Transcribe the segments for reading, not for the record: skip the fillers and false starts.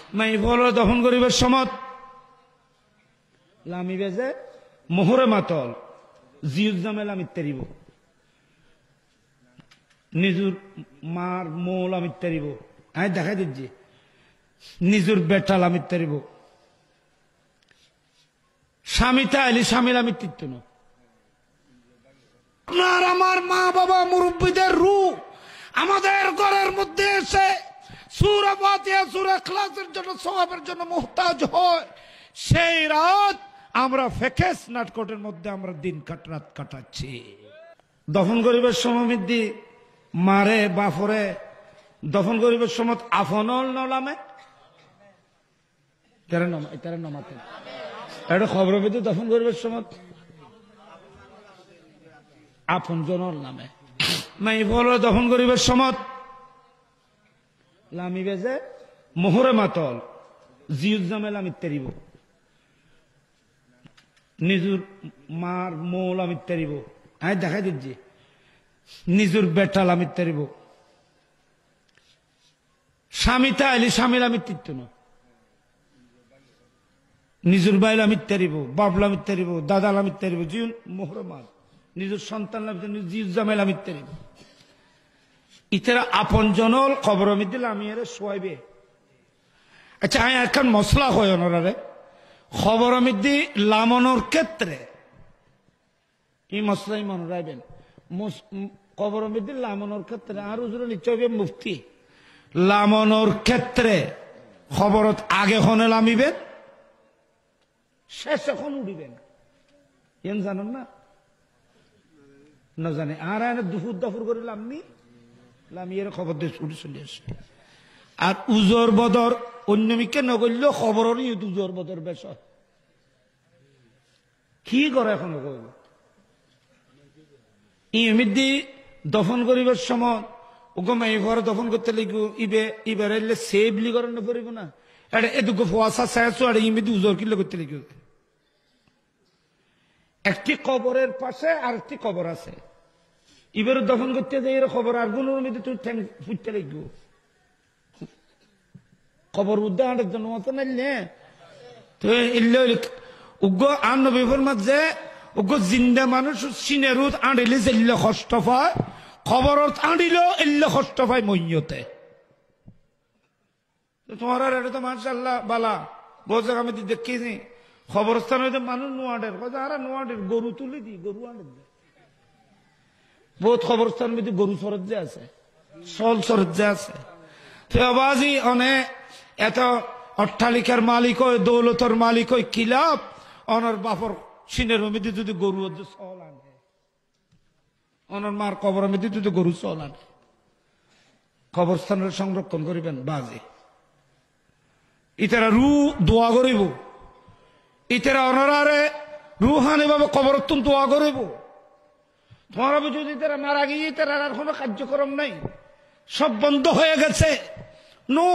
মাই ফল দফন করিবার সমত লামি বেজে মোহরে মাতল জিউজামে লামিত তেরিব নিজুর মার মৌল আমিত তেরিব আমি দেখাই দিচ্ছি নিজুর বেটাল আমিত তেরিব স্বামীটা আইলি স্বামীর আমিত তিত্ত না আপনার আমার মা বাবা মুরব্বীদের রূহ আমাদের ঘরের মধ্যে এসে সূরা ফাতিহা সূরা ইখলাসের জন্য সওয়াবের জন্য মুহতাজ হয় সেই রাত আমরা ফেকেস নাটকটের মধ্যে আমরা দিন রাত কাটাচ্ছি দফন করিবার সময় মিদ্দি মারে বাফরে দফন করিবার সময় আফনল নলামে তারা নমাতে এটা খবর পেতে দফন করিবার সময় আপন জনর নামে মাই বল দফন করিবার সময় লামি বেজে মোহরে মাতল জিউজামে লামিত তেরিব নিজুর মার মৌল আমিত তেরিব আমি দেখাই দিচ্ছি নিজুর বেটাল আমিত তেরিব স্বামীটা আইলি স্বামীর আমিত তিত্ত না নিজুর বাইল আমিত তেরিব বাবলা আমিত তেরিব দাদাল আমিত তেরিব জিউন মোহরে মাত নিজের সন্তান জিউজামেল আমিত তেরিব ইতারা আপন জনল খবর মিদিল আমি এর শোয়াইবে আচ্ছা আমি এখন মশলা হয় ওনারে খবর মিদি লামনোর ক্ষেত্রে এই মশলাই মনে রাখবেন খবর মিদি লামনোর ক্ষেত্রে আর উজুর নিশ্চয় মুফতি লামনোর ক্ষেত্রে খবরত আগে হনে লামিবেন শেষ এখন উড়িবেন এন জানেন না না জানে আর দুপুর দাফুর করে লামনি লামিয়ের খবর দিয়ে ছুটি চলে আসে আর উজর বদর অন্য মিকে নগরলেও খবরই উজর বদর বেশ কি করে এখন ইমিদি দফন করিবার সময় ওগম এই ঘরে দফন করতে লিখু ইবার এলে সেবলি করেন না পড়িব না এটা এটুকু ফোয়াশা শেষ আর ইমিদি উজর কিলো করতে লিখু একটি কবরের পাশে আর একটি কবর আছে এবারে দফন করতে যে এর খবর আর গুলোর মধ্যে তুই ঠ্যাং ফুটতে লাগবো খবর উদ্যানের জন্য মতো নাইলে তো এলে উগ্র আর নবীর মাঝে উগ্র জিন্দা মানুষ সিনেরুত আঁড়িলে এল্লে কষ্ট পায় খবরত আঁড়িলেও এল্লে কষ্ট পায় মইয়তে তোমার আর এটা তো মাশাআল্লাহ বালা বোঝা আমি দেখি খবরস্থান হইতে মানুষ নোয়াডের কথা আর নোয়াডের গরু তুলে দি গরু আঁড়ে বহুত খবরস্থান মধ্যে গরু সরজ যে আছে সল সরজ যে আছে আবাজি অনেক এত অট্টালিকার মালিক হয় দৌলতর মালিক হয় কিলাপ অনর বাপর সিনের মধ্যে যদি গরু সল আনে অনর মার কবরের মধ্যে যদি গরু সল আনে কবরস্থানের সংরক্ষণ করিবেন বাজি ইতারা রু দোয়া করিব ইতারা অনরারে রুহানি ভাবে কবরত্তন দোয়া করিব তোমার যদি তারা মারা গিয়ে তারা আর কোনো কার্যক্রম নাই সব বন্ধ হয়ে গেছে নো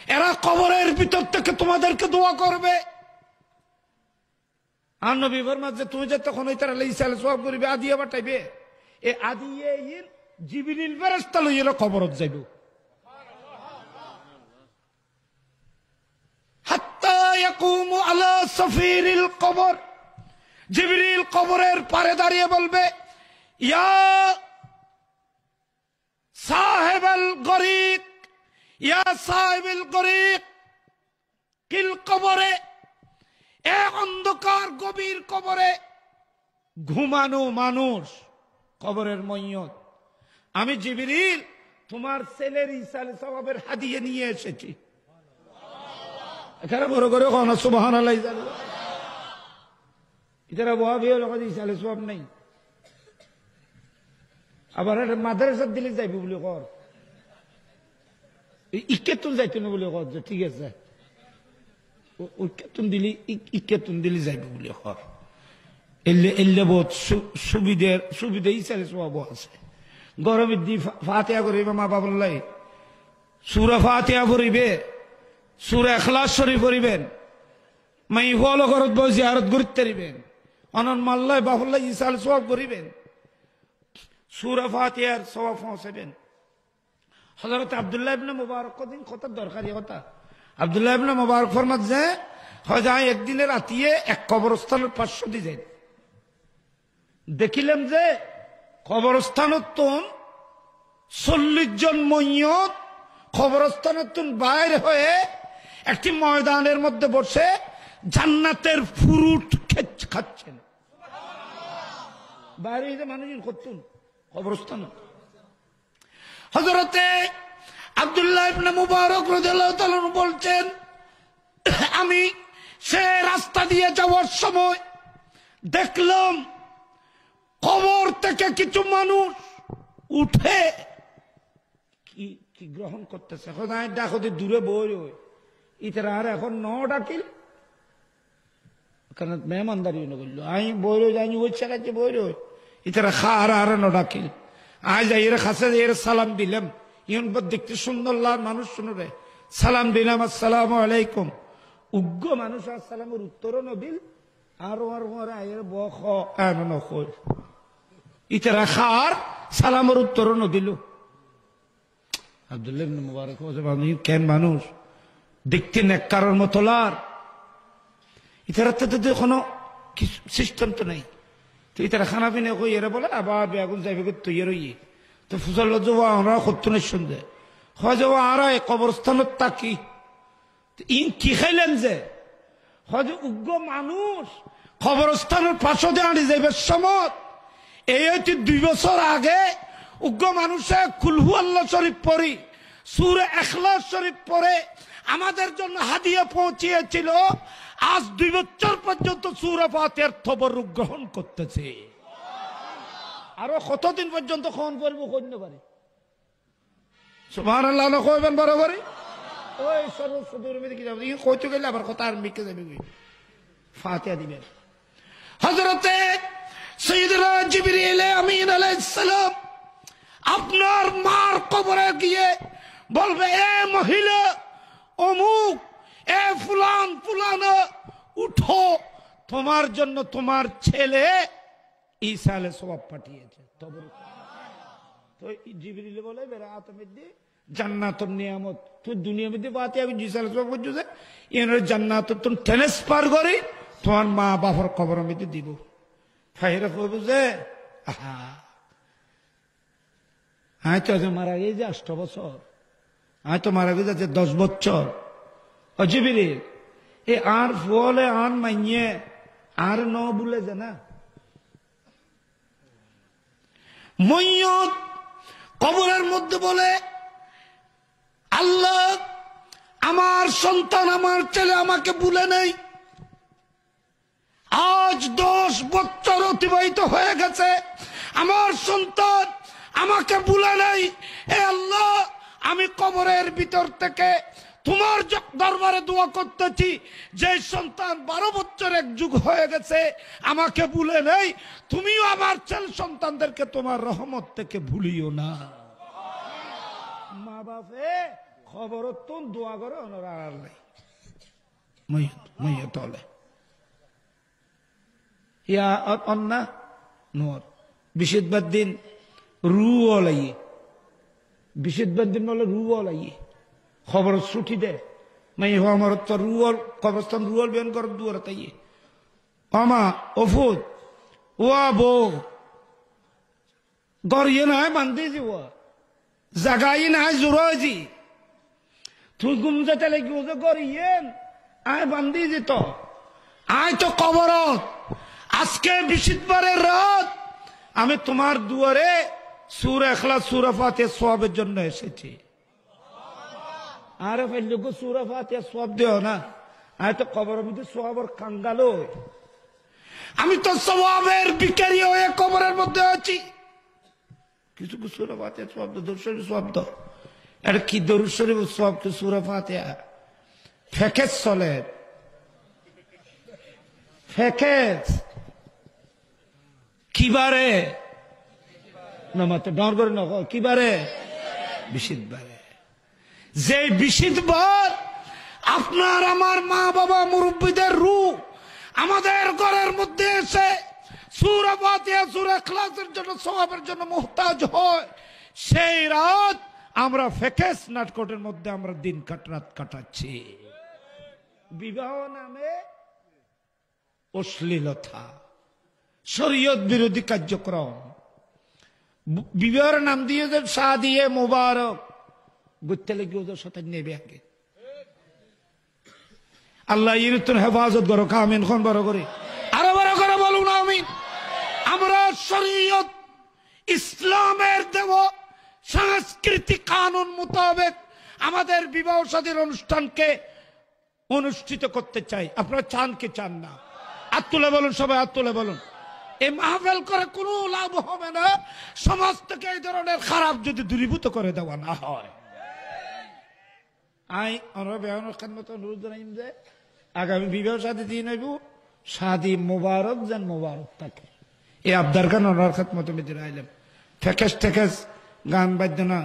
এরা কবরের ভিতর থেকে তোমাদেরকে দোয়া করবে আর নবীর মাঝে তুমি যে তখন ওই তারা ইসালে সব করিবে আদিয়া বাটাইবে এ আদিয়ে জিবরিল ফেরেশতা লইয়া কবরত যাইব হাত্তা ইয়াকুমু আলা সাফিরিল কবর জিবরিল কবরের পারে দাঁড়িয়ে বলবে ইয়া সাহেবাল গরিক ইয়া সাহেবুল গরিক কিল কবরে এ অন্ধকার গভীর কবরে ঘুমানো মানুষ কবরের মইয়ত আমি জিবরিল তোমার ছেলের ইসালে সওয়াবের হাদিয়া নিয়ে এসেছি এখানে বড় করে কোন সুবহানাল্লাহ ইতারা বহাবি হলো ইসালে সওয়াব নাই আবার মাদ্রাসা দিলে যাইব বলে কর ইকেতুন যাইতো না বলে কর যে ঠিক আছে ইকেতুন দিলে যাইব বলে কর এলে এলে বহুত সুবিধা ইসালে সওয়াব আছে গরমে দি ফাতিহা করিবে মা বাবুল্লাহ সূরা ফাতিহা পড়িবে সূরা ইখলাস শরীফ পড়িবেন মাই হলো ঘরত বসে জিয়ারত করতে পারিবেন অনন মাল্লাহ বাবুল্লাহ ইসালে সওয়াব করিবেন সূরা ফাতিহার সওয়াব পৌঁছাবেন হযরত আব্দুল্লাহ ইবনে মুবারক দিন কত দরকারি কথা আব্দুল্লাহ ইবনে মুবারক ফরমাত যে হয়তো একদিনে রাতিয়ে এক কবরস্থানের 500 দিয়ে যাই দেখিলাম যে কবরস্থানত 40 জন মইয়ত কবরস্থানত বাইরে হয়ে একটি ময়দানের মধ্যে বসে জান্নাতের ফ্রুট খাচ্ছেন। বাইরে যে মানুষ করতেন কবরস্থান। হযরতে আব্দুল্লাহ ইবনে মুবারক রাদিয়াল্লাহু তাআলা বলছেন, আমি সে রাস্তা দিয়ে যাওয়ার সময় দেখলাম কবর থেকে কিছু মানুষ উঠে কি গ্রহণ করতেছে। ডাকো দূরে বই ইতারা আর এখন ডাকিল কারণ মেহমানদারি করলো আমি বই রই যাই ওই ছেড়াচ্ছে বই রই ইতারা খার আর ডাকিল আয় যাই এরা খাসে এর সালাম দিলাম ইন দেখতে সুন্দর লাল মানুষ শুনবে সালাম দিলাম আসসালামু আলাইকুম। উগ্র মানুষ আসসালামের উত্তরও নদিল আর আয়ের বখ ইতারা খার সালামের উত্তরও নদিল। আব্দুল্লাহ ইবনে মুবারক কেন মানুষ দেখতে নেককারের মতো লার ইতারা তো কোনো সিস্টেম তো নাই। তো ইতারা খানা পিনে কই এরা বলে আবার বেগুন যাইবে তৈরি হইয়ে তো ফুসল আমরা সত্যনের সন্ধে হয় যাব আর কবরস্থানত তাকি ইন কি খাইলেন যে হয় উগ্র মানুষ কবরস্থানের পাশে আনি যাইবে সমত এই হচ্ছে 2 বছর আগে উগ্র মানুষে কুলহু আল্লাহ শরীফ পড়ি সূরা ইখলাস শরীফ পড়ে আমাদের জন্য হাদিয়া পৌঁছিয়েছিল। আজ 2 বছর পর্যন্ত সূরা ফাতিহার তবরুক গ্রহণ করতেছে। আরো কতদিন পর্যন্ত খন করবো কইতে পারে সুবহানাল্লাহ না কইবেন বরাবর ওই সর্বসদুর মধ্যে কি যাবে কইতে গেলে আবার কথা আর মিকে যাবে ফাতিহা দিবেন। হযরতে সাইয়েদনা জিবরিল আমিন আলাইহিস সালাম আপনার মার কবরে গিয়ে বলবে এ মহিলা অমুক এ ফুলান ফুলানা উঠো তোমার জন্য তোমার ছেলে ঈসা আলাইহিস সালাম পাঠিয়েছে। তবরুক তো জিবরিল বলে বেরাত মধ্যে জান্নাতুন নিয়ামত তো দুনিয়া মধ্যে বাতে আমি ঈসা আলাইহিস সালাম বলছে এর জান্নাতুন ট্রান্সফার করে তোমার মা বাবার কবরের মধ্যে দিব। ফাইরা কইবে যে আহা আয় তো মারা গেছে 8 বছর আয় তো মারা গেছে 10 বছর অজিবিরে এ আর ফলে আন মাইয়ে আর ন বলে যে না মইয়ত কবরের মধ্যে বলে আল্লাহ আমার সন্তান আমার ছেলে আমাকে ভুলে নেই। আজ 10 বছর অতিবাহিত হয়ে গেছে আমার সন্তান আমাকে ভুলে নেই। হে আল্লাহ আমি কবরের ভিতর থেকে তোমার দরবারে দোয়া করতেছি যে সন্তান 12 বছর এক যুগ হয়ে গেছে আমাকে ভুলে নেই তুমিও আমার ছেলে সন্তানদেরকে তোমার রহমত থেকে ভুলিও না। মা বাপে খবর তো দোয়া করে অনার নাই মইয়ত হলে ইয়া অন্না নোর বিশুদ্ধ দিন রু ওলাইয়ে বিশুদ্ধ দিন বলে রু ওলাইয়ে খবর ছুটি দে মাই আমার তো রুয়াল কবরস্থান রুয়াল বেন কর দুয়ার তাইয়ে আমা ওফুদ ওয়া বো গরিয়ে না বান্ধি জি ওয়া জাগাই না জুরোজি তুই গুম যেতে লাগি ও যে গরিয়েন আয় বান্ধি জি তো আয় তো কবরত আজকে বৃহস্পতিবারের রাত আমি তোমার দুয়ারে সূরা ইখলাস সূরা ফাতিহা সওয়াবের জন্য এসেছি। আরে ভাই লোক সূরা ফাতিহা সওয়াব দিও না আয় তো কবরের মধ্যে সওয়াবের কাঙ্গালো আমি তো সওয়াবের ভিখারি হয়ে কবরের মধ্যে আছি। কিছু সূরা ফাতিহা সওয়াব দরুদ শরীফ সওয়াব দাও এটা কি দরুদ শরীফ সওয়াব তো সূরা ফাতিহা ফেকেস চলে ফেকেস কিবারে নামাতে ডর করে না কিবারে বিশুদ্ধবারে যে বিশুদ্ধবার আপনার আমার মা বাবা মুরব্বীদের রূহ আমাদের ঘরের মধ্যে এসে সূরা ফাতিহা সূরা ইখলাসের জন্য সওয়াবের জন্য মুহতাজ হয় সেই রাত আমরা ফেকেস নাটকটের মধ্যে আমরা দিন রাত কাটাচ্ছি। বিবাহ নামে অশ্লীলতা, শরীয়ত বিরোধী কার্যক্রম। বিবাহের নাম দিয়ে যে শাদিয়ে মুবারক বুঝতে লেগে ওদের সাথে নেবে আগে। আল্লাহ ইরতুন হেফাজত করো, আমিন। খন বড় করে, আরো বড় করে বলুন আমিন। আমরা শরীয়ত ইসলামের দেব সাংস্কৃতিক কানুন মোতাবেক আমাদের বিবাহ শাদীর অনুষ্ঠানকে অনুষ্ঠিত করতে চাই। আপনারা চান কি চান না? হাত তুলে বলুন, সবাই হাত তুলে বলুন। এই মাহফিল করে কোনো লাভ হবে না সমাজ থেকে এই ধরনের খারাপ যদি দূরীভূত করে দেওয়া না হয়। আমরা বেহানোর খেদমত অনুরোধ জানাইম যে আগামী বিবাহ শাদী দিন হইব, শাদী মোবারক যেন মোবারক থাকে। এই আবদার খান ওনার খেদমত মেয়েদের আইলাম। ফেকেস টেকেস গান বাদ্য না,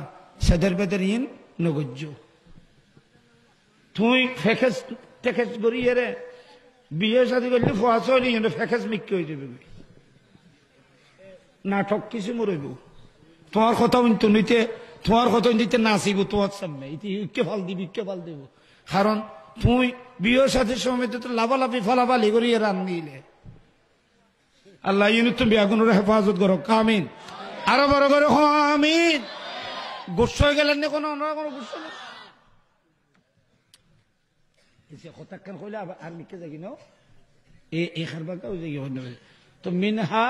সেদের বেদের ইন নগজ্য। তুই ফেকেস টেকেস করিয়ে রে বিয়ে শাদী করলে ফোয়াশ হইলি ফেকেস মিক্কি হয়ে যাবে। নাটক কিছু মরইব, তোমার কথা নিতে, তোমার কথা দিতে নাচিব তোমার সামনে, ইকে ভাল দিবি, ইকে ভাল দিব। কারণ তুই বিয়ে সাথে সময় তো লাভালাভি ফলাফালি করিয়ে রান নিলে। আল্লাহ ইউনি তুমি বেগুনের হেফাজত করো, আমিন। আরো বড় করে আমিন। গোস্ব হয়ে গেলেন না কোনো গোস্ব নেই। কইলে আর লিখে যাই ন এ খারবা তো মিনহা